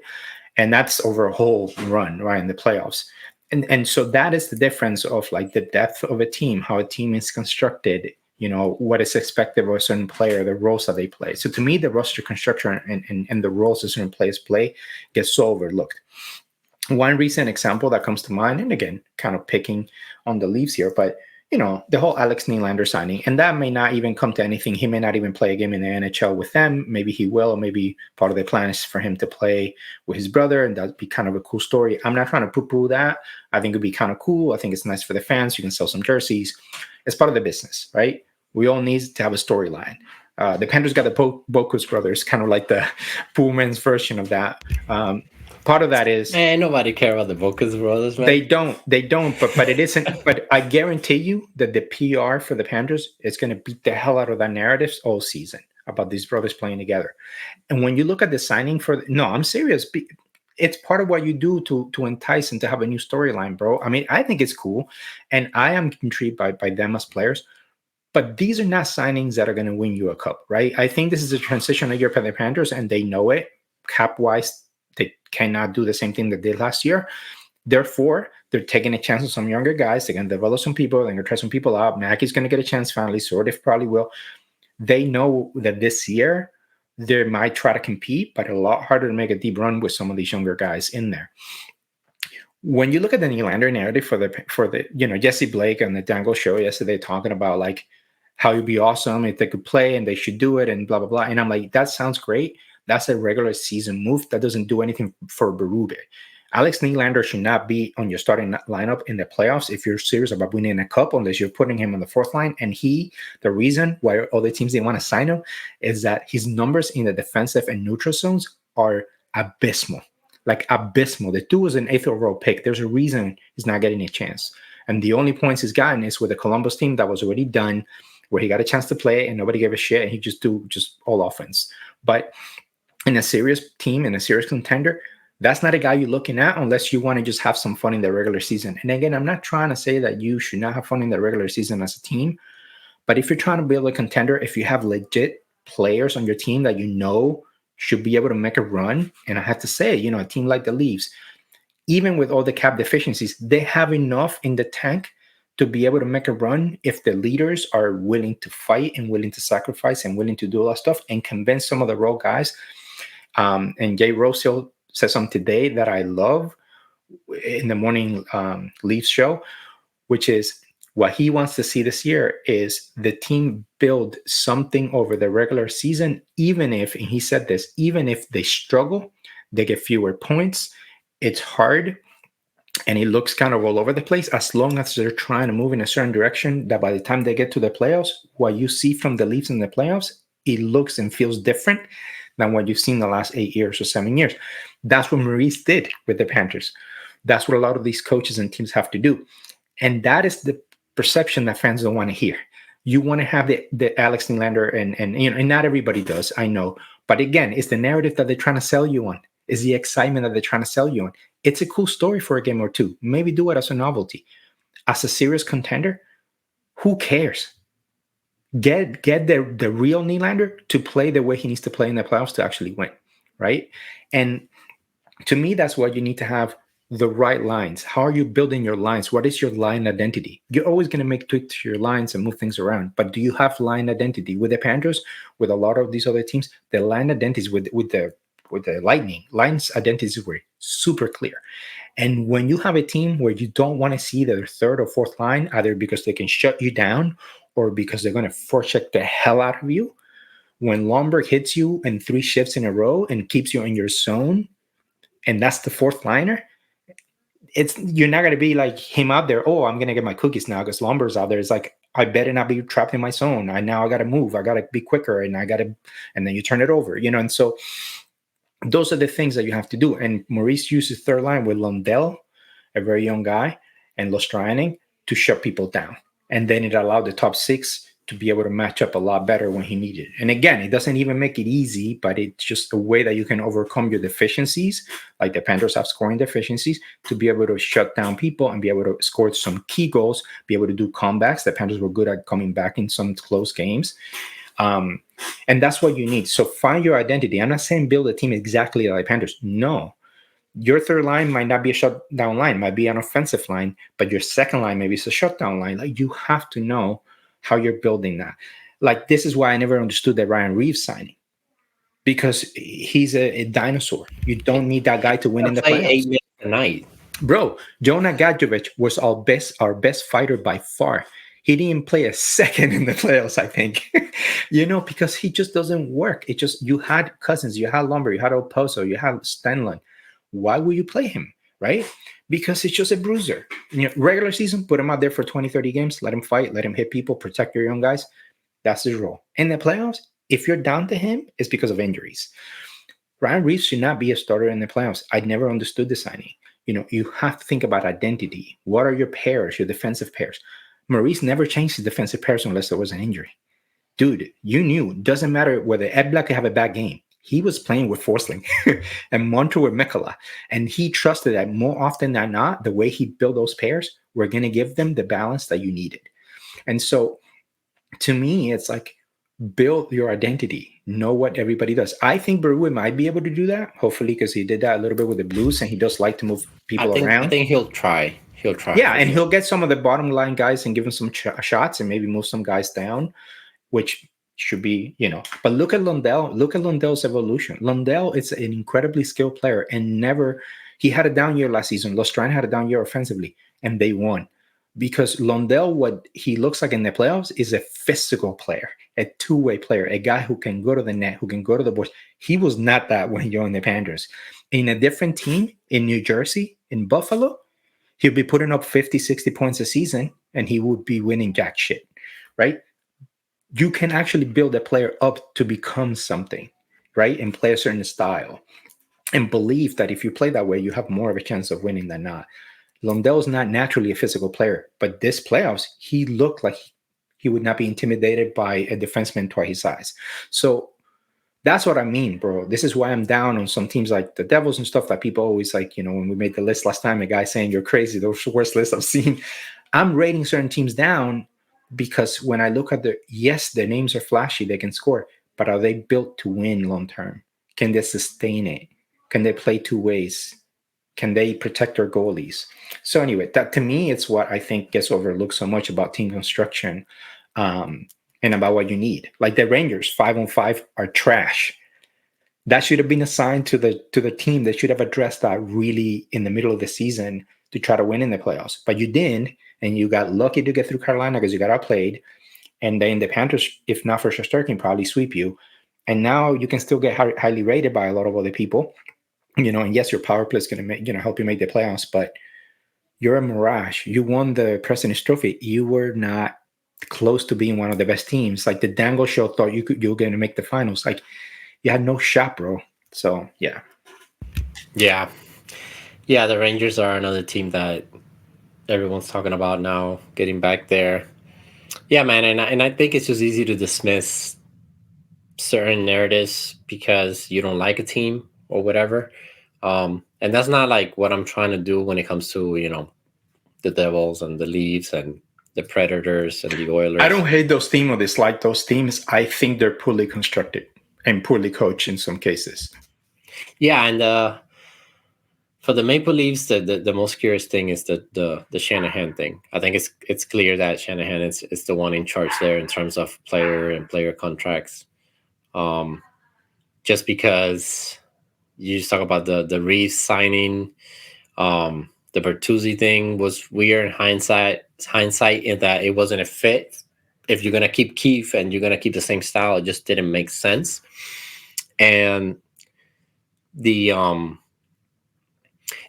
And that's over a whole run, right, in the playoffs. And so that is the difference of like the depth of a team, how a team is constructed, what is expected of a certain player, the roles that they play. So to me, the roster construction and the roles that certain players play gets so overlooked. One recent example that comes to mind, and again, kind of picking on the Leafs here, but the whole Alex Nylander signing, and that may not even come to anything. He may not even play a game in the NHL with them. Maybe he will, or maybe part of the plan is for him to play with his brother, and that'd be kind of a cool story. I'm not trying to poo-poo that. I think it'd be kind of cool. I think it's nice for the fans. You can sell some jerseys. It's part of the business, right? We all need to have a storyline. The Panthers got the Bokus brothers, kind of like the Pullman's version of that. Part of that is nobody care about the Bokus brothers, man. They don't, but it isn't. But I guarantee you that the PR for the Panthers is going to beat the hell out of that narrative all season about these brothers playing together. And when you look at the signing I'm serious. It's part of what you do to entice and to have a new storyline, bro. I mean, I think it's cool, and I am intrigued by them as players. But these are not signings that are going to win you a cup, right? I think this is a transitional year for the Panthers, and they know it. Cap-wise, they cannot do the same thing they did last year. Therefore, they're taking a chance on some younger guys. They're going to develop some people. They're going to try some people out. Mackey's going to get a chance finally. Sordif probably will. They know that this year they might try to compete, but a lot harder to make a deep run with some of these younger guys in there. When you look at the Nylander narrative for the Jesse Blake and the Dangle show yesterday, talking about like how it'd be awesome if they could play and they should do it and blah blah blah, and I'm like, that sounds great. That's a regular season move. That doesn't do anything for Berube. Alex Nylander should not be on your starting lineup in the playoffs if you're serious about winning a cup, unless you're putting him on the 4th line. And the reason why other teams didn't want to sign him is that his numbers in the defensive and neutral zones are abysmal. Like abysmal. The dude was an 8th overall pick. There's a reason he's not getting a chance. And the only points he's gotten is with the Columbus team that was already done, where he got a chance to play and nobody gave a shit, and he just all offense. But in a serious team, in a serious contender, that's not a guy you're looking at unless you want to just have some fun in the regular season. And again, I'm not trying to say that you should not have fun in the regular season as a team, but if you're trying to build a contender, if you have legit players on your team that should be able to make a run, and I have to say, a team like the Leafs, even with all the cap deficiencies, they have enough in the tank to be able to make a run if the leaders are willing to fight and willing to sacrifice and willing to do all that stuff and convince some of the role guys. And Jay Rosell said something today that I love in the morning Leafs show, which is what he wants to see this year is the team build something over the regular season, even if, and he said this, even if they struggle, they get fewer points, it's hard, and it looks kind of all over the place, as long as they're trying to move in a certain direction, that by the time they get to the playoffs, what you see from the Leafs in the playoffs, it looks and feels different than what you've seen the last 8 years or 7 years. That's what Maurice did with the Panthers. That's what a lot of these coaches and teams have to do. And that is the perception that fans don't want to hear. You want to have the Alex Nylander and you know, and not everybody does, I know. But again, it's the narrative that they're trying to sell you on. Is the excitement that they're trying to sell you on. It's a cool story for a game or two. Maybe do it as a novelty. As a serious contender, who cares? Get the real Nylander to play the way he needs to play in the playoffs to actually win, right? And to me, that's what you need to have the right lines. How are you building your lines? What is your line identity? You're always going to make tweaks to your lines and move things around, but do you have line identity? With the Panthers, with a lot of these other teams, the line identities with the Lightning, lines identities were super clear. And when you have a team where you don't want to see their third or fourth line, either because they can shut you down or because they're going to forecheck the hell out of you, when Lomberg hits you in 3 shifts in a row and keeps you in your zone, and that's the fourth liner, you're not going to be like him out there, oh, I'm going to get my cookies now because Lomberg's out there. It's like, I better not be trapped in my zone. I got to move. I got to be quicker, and and then you turn it over, you know. And so those are the things that you have to do. And Maurice uses third line with Lundell, a very young guy, and Lostrainen to shut people down. And then it allowed the top 6 to be able to match up a lot better when he needed. And again, it doesn't even make it easy, but it's just a way that you can overcome your deficiencies, like the Panthers have scoring deficiencies, to be able to shut down people and be able to score some key goals, be able to do comebacks. The Panthers were good at coming back in some close games. And that's what you need. So find your identity. I'm not saying build a team exactly like Panthers. No. Your third line might not be a shutdown line, might be an offensive line, but your second line maybe is a shutdown line. Like, you have to know how you're building that. Like, this is why I never understood the Ryan Reeves signing, because he's a dinosaur. You don't need that guy to win in the playoffs. 8 minutes a night. Bro, Jonah Gadjovich was our best fighter by far. He didn't play a second in the playoffs, I think, because he just doesn't work. It just, you had Cousins, you had Lumber, you had Oposo, you had Stenlund. Why would you play him, right? Because it's just a bruiser. Regular season, put him out there for 20, 30 games, let him fight, let him hit people, protect your young guys. That's his role. In the playoffs, if you're down to him, it's because of injuries. Ryan Reeves should not be a starter in the playoffs. I never understood the signing. You have to think about identity. What are your pairs, your defensive pairs? Maurice never changed his defensive pairs unless there was an injury. Dude, you knew. Doesn't matter whether Ed Black could have a bad game. He was playing with Forsling and Montour with Mikkola. And he trusted that more often than not, the way he built those pairs were going to give them the balance that you needed. And so, to me, it's like, build your identity. Know what everybody does. I think Berube might be able to do that, hopefully, because he did that a little bit with the Blues, and he does like to move people around. I think he'll try. Yeah, and he'll get some of the bottom line guys and give them some shots and maybe move some guys down, which should be, But look at Lundell. Look at Lundell's evolution. Lundell is an incredibly skilled player, and he had a down year last season. Lostrainen had a down year offensively, and they won. Because Lundell, what he looks like in the playoffs is a physical player, a two-way player, a guy who can go to the net, who can go to the boards. He was not that when he joined the Panthers. In a different team, in New Jersey, in Buffalo, he'll be putting up 50, 60 points a season, and he would be winning jack shit, right? You can actually build a player up to become something, right? And play a certain style. And believe that if you play that way, you have more of a chance of winning than not. Lundell's not naturally a physical player, but this playoffs, he looked like he would not be intimidated by a defenseman twice his size. So that's what I mean, bro. This is why I'm down on some teams like the Devils and stuff that people always like, when we made the list last time, a guy saying you're crazy, those are the worst lists I've seen. I'm rating certain teams down because when I look at their names are flashy, they can score, but are they built to win long term? Can they sustain it? Can they play two ways? Can they protect their goalies? So anyway, that to me, it's what I think gets overlooked so much about team construction and about what you need. Like the Rangers, 5-on-5 are trash. That should have been assigned to the team. They should have addressed that really in the middle of the season to try to win in the playoffs. But you didn't, and you got lucky to get through Carolina because you got outplayed. And then the Panthers, if not for Shesterkin, probably sweep you. And now you can still get highly rated by a lot of other people, and yes, your power play is going to help you make the playoffs, but you're a mirage. You won the President's Trophy. You were not close to being one of the best teams. Like the Dangle Show thought you were going to make the finals. Like you had no shot, bro. So yeah. The Rangers are another team that everyone's talking about now, getting back there. Yeah, man, and I think it's just easy to dismiss certain narratives because you don't like a team or whatever. And that's not like what I'm trying to do when it comes to, the Devils and the Leafs and the Predators and the Oilers. I don't hate those teams or dislike those teams. I think they're poorly constructed and poorly coached in some cases. Yeah, and for the Maple Leafs, the most curious thing is the Shanahan thing. I think it's clear that Shanahan is the one in charge there in terms of player contracts. Just because you just talk about the Reeves signing, the Bertuzzi thing was weird in hindsight in that it wasn't a fit. If you're gonna keep Keefe and you're gonna keep the same style, it just didn't make sense. And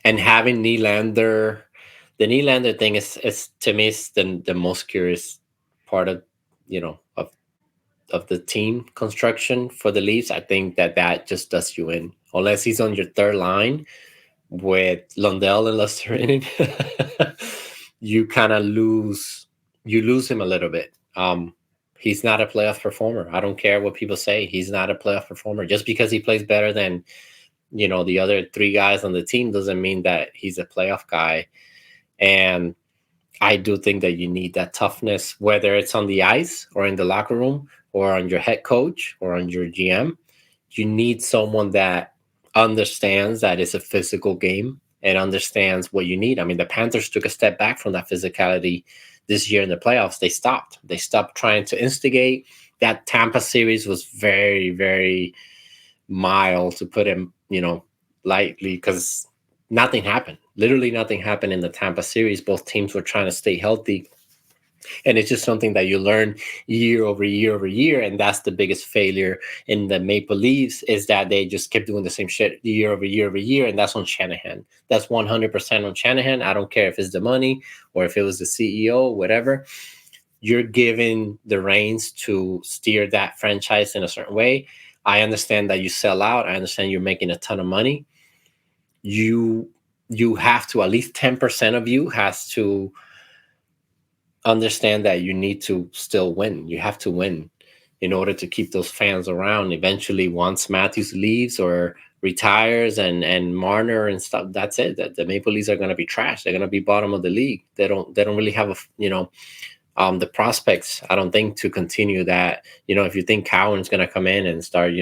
and having Nylander, the Nylander thing is to me is the most curious part of of the team construction for the Leafs. I think that just does you in, unless he's on your third line with Lundell and Lusterin. You kind of lose him a little bit. He's not a playoff performer. I don't care what people say. He's not a playoff performer. Just because he plays better than the other three guys on the team doesn't mean that he's a playoff guy. And I do think that you need that toughness, whether it's on the ice or in the locker room or on your head coach or on your GM. You need someone that understands that it's a physical game and understands what you need. I mean, the Panthers took a step back from that physicality this year in the playoffs. They stopped trying to instigate. That Tampa series was very, very mild, to put him, lightly, because nothing happened. Literally nothing happened in the Tampa series. Both teams were trying to stay healthy. And it's just something that you learn year over year over year. And that's the biggest failure in the Maple Leafs, is that they just kept doing the same shit year over year over year. And that's on Shanahan. That's 100% on Shanahan. I don't care if it's the money or if it was the CEO, whatever. You're giving the reins to steer that franchise in a certain way. I understand that you sell out. I understand you're making a ton of money. You have to, at least 10% of you has to understand that you need to still win. You have to win in order to keep those fans around. Eventually, once Matthews leaves or retires and Marner and stuff, that's it. That the Maple Leafs are going to be trash. They're going to be bottom of the league. They don't really have the prospects, I don't think, to continue that. If you think Cowan's going to come in and start,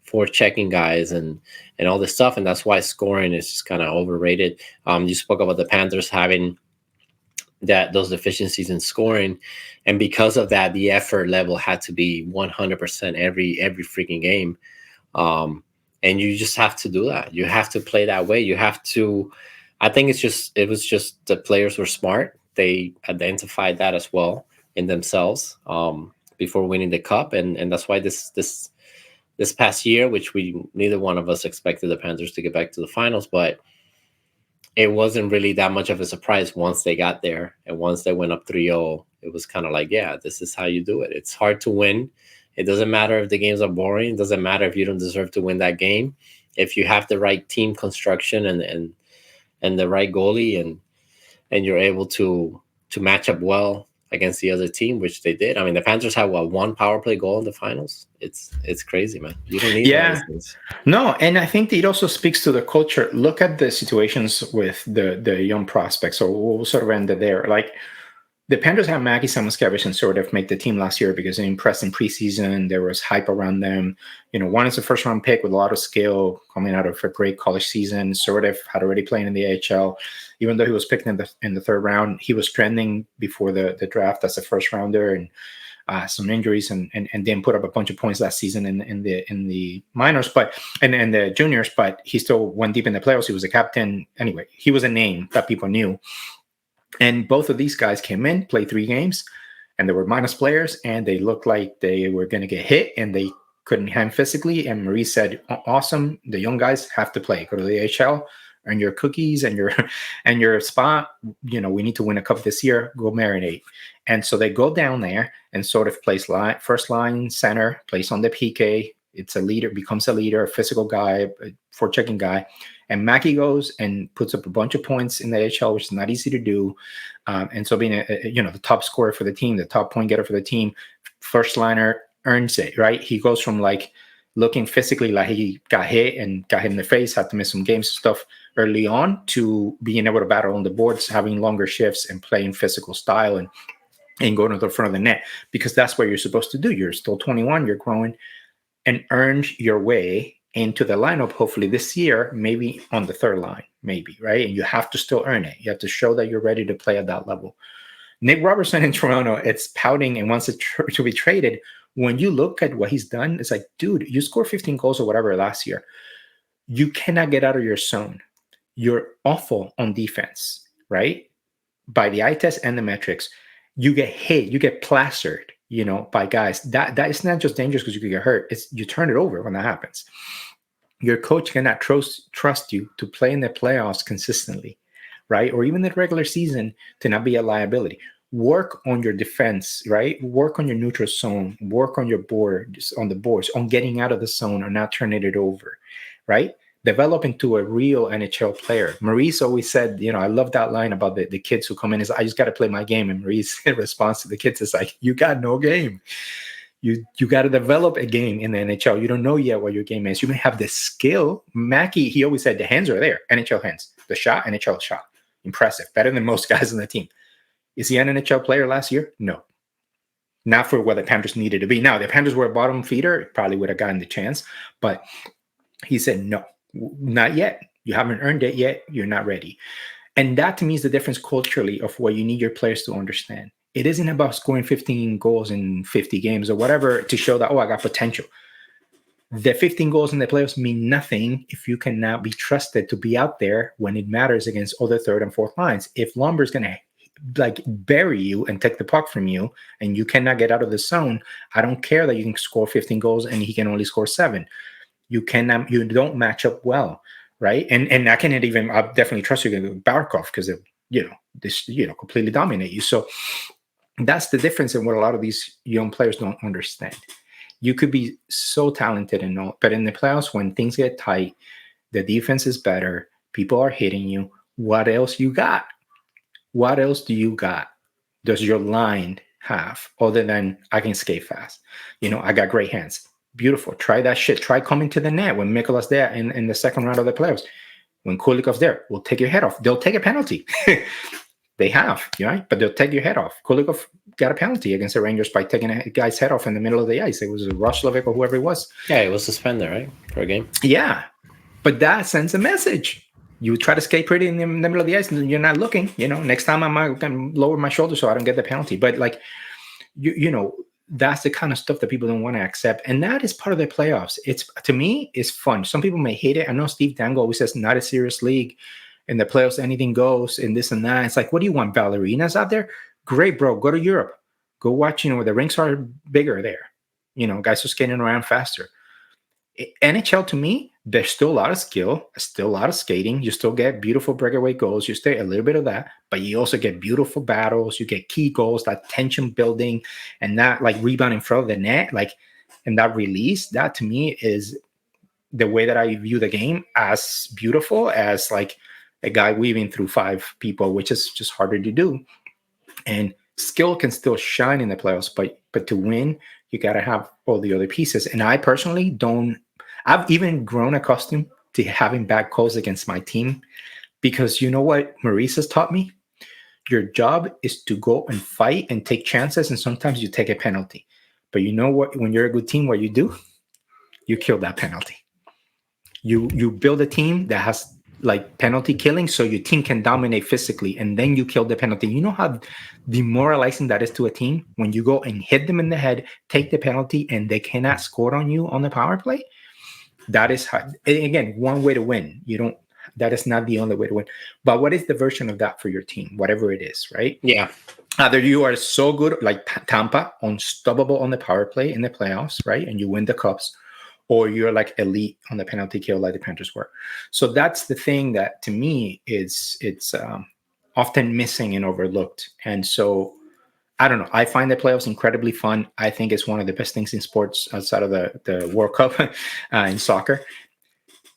forechecking guys and all this stuff, and that's why scoring is just kind of overrated. You spoke about the Panthers having those deficiencies in scoring, and because of that, the effort level had to be 100% every freaking game. And you just have to do that. You have to play that way. You have to. I think it was just the players were smart. They identified that as well in themselves before winning the cup, and that's why this past year, which neither one of us expected the Panthers to get back to the finals, but it wasn't really that much of a surprise once they got there. And once they went up 3-0, it was kind of like, yeah, this is how you do it. It's hard to win. It doesn't matter if the games are boring. It doesn't matter if you don't deserve to win that game. If you have the right team construction and the right goalie and you're able to match up well against the other team, which they did. I mean, the Panthers had one power play goal in the finals. It's crazy, man. You don't need all these things. No, and I think it also speaks to the culture. Look at the situations with the young prospects. So we'll sort of end it there. Like the Panthers had Maggie Samoskevich sort of make the team last year because they impressed in preseason. There was hype around them. One is a first round pick with a lot of skill coming out of a great college season. Sort of had already played in the AHL. Even though he was picked in the third round, he was trending before the draft as a first rounder. And some injuries, and didn't put up a bunch of points last season in the minors, but and the juniors. But he still went deep in the playoffs. He was a captain. Anyway, he was a name that people knew. And both of these guys came in, played 3 games, and they were minus players, and they looked like they were going to get hit, and they couldn't hang physically. And Maurice said, "Awesome, the young guys have to play. Go to the AHL, earn your cookies and your spot. You know, we need to win a cup this year. Go marinate." And so they go down there and sort of plays first line center, plays on the PK. It's a leader, becomes a leader, a physical guy, a forechecking guy. And Mackey goes and puts up a bunch of points in the AHL, which is not easy to do. And so being the top scorer for the team, the top point getter for the team, first liner earns it, right? He goes from like looking physically like he got hit in the face, had to miss some games and stuff early on, to being able to battle on the boards, having longer shifts and playing physical style and going to the front of the net, because that's what you're supposed to do. You're still 21, you're growing, and earn your way into the lineup, hopefully this year, maybe on the third line, maybe, right? And you have to still earn it. You have to show that you're ready to play at that level. Nick Robertson in Toronto, it's pouting and wants to be traded. When you look at what he's done, it's like, dude, you scored 15 goals or whatever last year. You cannot get out of your zone. You're awful on defense, right? By the eye test and the metrics, you get hit, you get plastered, by guys. That is not just dangerous because you could get hurt. It's you turn it over when that happens. Your coach cannot trust you to play in the playoffs consistently, right? Or even the regular season, to not be a liability. Work on your defense, right? Work on your neutral zone. Work on your boards, on getting out of the zone or not turning it over, right? Develop into a real NHL player. Maurice always said, I love that line about the kids who come in, is I just got to play my game. And Maurice response to the kids is like, you got no game. You got to develop a game in the NHL. You don't know yet what your game is. You may have the skill. Mackey, he always said the hands are there. NHL hands. The shot, NHL shot. Impressive. Better than most guys on the team. Is he an NHL player last year? No. Not for what the Panthers needed to be. Now, the Panthers were a bottom feeder, probably would have gotten the chance. But he said, no, not yet. You haven't earned it yet. You're not ready. And that, to me, is the difference culturally of what you need your players to understand. It isn't about scoring 15 goals in 50 games or whatever to show that, I got potential. The 15 goals in the playoffs mean nothing if you cannot be trusted to be out there when it matters against other third and fourth lines. If Lumber's going to bury you and take the puck from you and you cannot get out of the zone, I don't care that you can score 15 goals and he can only score 7. You don't match up well, right? And I cannot even, I definitely trust you with Barkov because completely dominate you. So that's the difference in what a lot of these young players don't understand. You could be so talented and all, but in the playoffs, when things get tight, the defense is better, people are hitting you. What else you got? What else do you got? Does your line have other than I can skate fast? I got great hands. Beautiful. Try that shit. Try coming to the net when Mikola's there in the second round of the playoffs. When Kulikov's there, we'll take your head off. They'll take a penalty. They have, right? But they'll take your head off. Kulikov got a penalty against the Rangers by taking a guy's head off in the middle of the ice. It was Roslovic or whoever it was. Yeah, it was suspended, right? For a game. Yeah. But that sends a message. You try to skate pretty in the middle of the ice and you're not looking. Next time I'm going to lower my shoulder so I don't get the penalty. But that's the kind of stuff that people don't want to accept. And that is part of the playoffs. To me, it's fun. Some people may hate it. I know Steve Dangle always says not a serious league. In the playoffs, anything goes and this and that. It's like, what do you want? Ballerinas out there? Great, bro. Go to Europe. Go watch, where the rinks are bigger there. Guys are skating around faster. NHL, to me, there's still a lot of skill, still a lot of skating. You still get beautiful breakaway goals. You stay a little bit of that, but you also get beautiful battles. You get key goals, that tension building, and that rebound in front of the net, and that release. That to me is the way that I view the game, as beautiful as a guy weaving through 5 people, which is just harder to do. And skill can still shine in the playoffs, but to win, you got to have all the other pieces. And I personally I've even grown accustomed to having bad calls against my team, because you know what Maurice has taught me? Your job is to go and fight and take chances, and sometimes you take a penalty. But you know what? When you're a good team, what you do? You kill that penalty. You build a team that has like penalty killing, so your team can dominate physically, and then you kill the penalty. You know how demoralizing that is to a team when you go and hit them in the head, take the penalty, and they cannot score on you on the power play. That is how, again, one way to win. You don't. That is not the only way to win. But what is the version of that for your team, whatever it is, right? Yeah. Either you are so good, like Tampa, unstoppable on the power play in the playoffs, right, and you win the cups, or you're like elite on the penalty kill, like the Panthers were. So that's the thing that, to me, it's often missing and overlooked. And so I don't know. I find the playoffs incredibly fun. I think it's one of the best things in sports outside of the World Cup in soccer.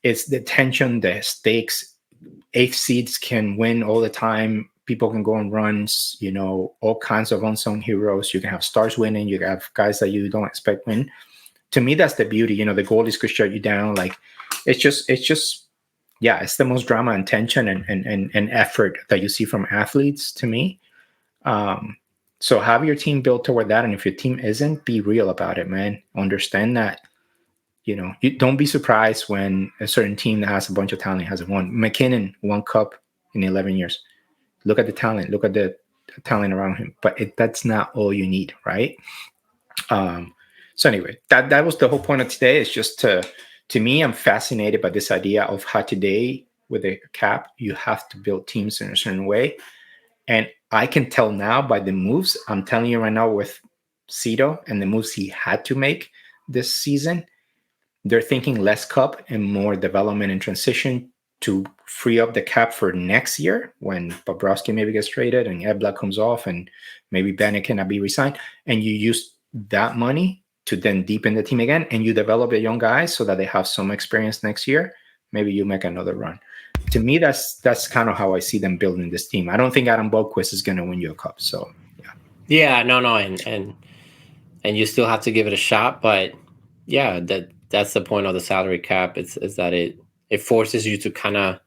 It's the tension, the stakes. Eighth seeds can win all the time. People can go on runs, all kinds of unsung heroes. You can have stars winning. You can have guys that you don't expect win. To me, that's the beauty. The goalies could shut you down. Like, it's just, yeah, it's the most drama and tension and effort that you see from athletes, to me. So have your team built toward that. And if your team isn't, be real about it, man. Understand that, you don't be surprised when a certain team that has a bunch of talent hasn't won. McKinnon won cup in 11 years. Look at the talent. Look at the talent around him. But that's not all you need, right? So anyway, that was the whole point of today. Is just to me, I'm fascinated by this idea of how today, with a cap, you have to build teams in a certain way. And I can tell now by the moves, I'm telling you right now, with Cito and the moves he had to make this season, they're thinking less cup and more development and transition to free up the cap for next year when Bobrovsky maybe gets traded and Ebla comes off and maybe Bennett cannot be re-signed. And you use that money to then deepen the team again, and you develop the young guys so that they have some experience next year. Maybe you make another run. To me, that's kind of how I see them building this team. I don't think Adam Boqvist is going to win you a cup. So yeah, no, and you still have to give it a shot. But yeah, that's the point of the salary cap. Is that it forces you to kind of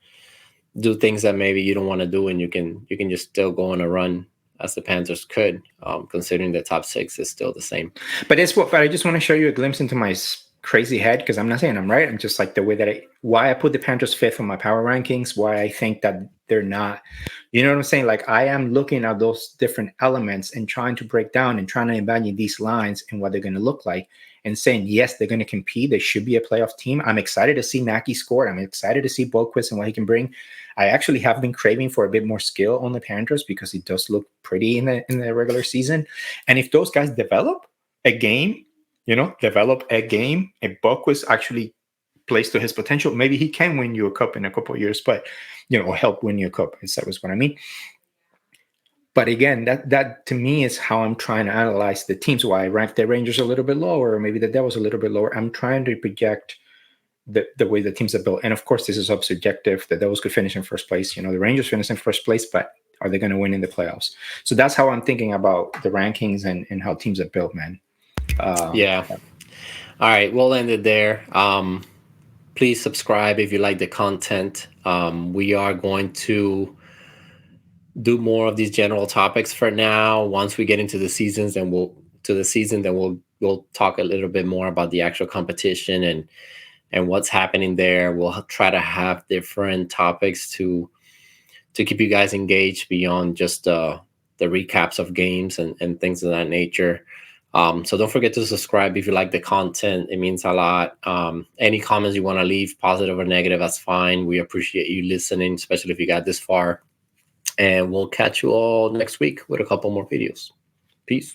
do things that maybe you don't want to do, and you can just still go on a run, as the Panthers could, considering the top six is still the same. But I just want to show you a glimpse into my crazy head, because I'm not saying I'm right. I'm just like the way that why I put the Panthers fifth on my power rankings, why I think that they're not, you know what I'm saying? Like, I am looking at those different elements and trying to break down and trying to imagine these lines and what they're going to look like, and saying, yes, they're going to compete. They should be a playoff team. I'm excited to see Naki score. I'm excited to see Boqvist and what he can bring. I actually have been craving for a bit more skill on the Panthers, because it does look pretty in the regular season. And if those guys develop a game, and Boqvist actually plays to his potential, maybe he can win you a cup in a couple of years, but, help win you a cup. That was what I mean. But again, that to me is how I'm trying to analyze the teams. Why I rank the Rangers a little bit lower, or maybe the Devils a little bit lower. I'm trying to project the way the teams are built. And of course, this is subjective. The Devils could finish in first place. The Rangers finish in first place, but are they going to win in the playoffs? So that's how I'm thinking about the rankings and how teams are built, man. Yeah. All right, we'll end it there. Please subscribe if you like the content. We are going to do more of these general topics for now. Once we get into the seasons, then we'll talk a little bit more about the actual competition and what's happening there. We'll try to have different topics to keep you guys engaged beyond just the recaps of games and things of that nature. So don't forget to subscribe if you like the content. It means a lot. Any comments you want to leave, positive or negative, that's fine. We appreciate you listening, especially if you got this far. And we'll catch you all next week with a couple more videos. Peace.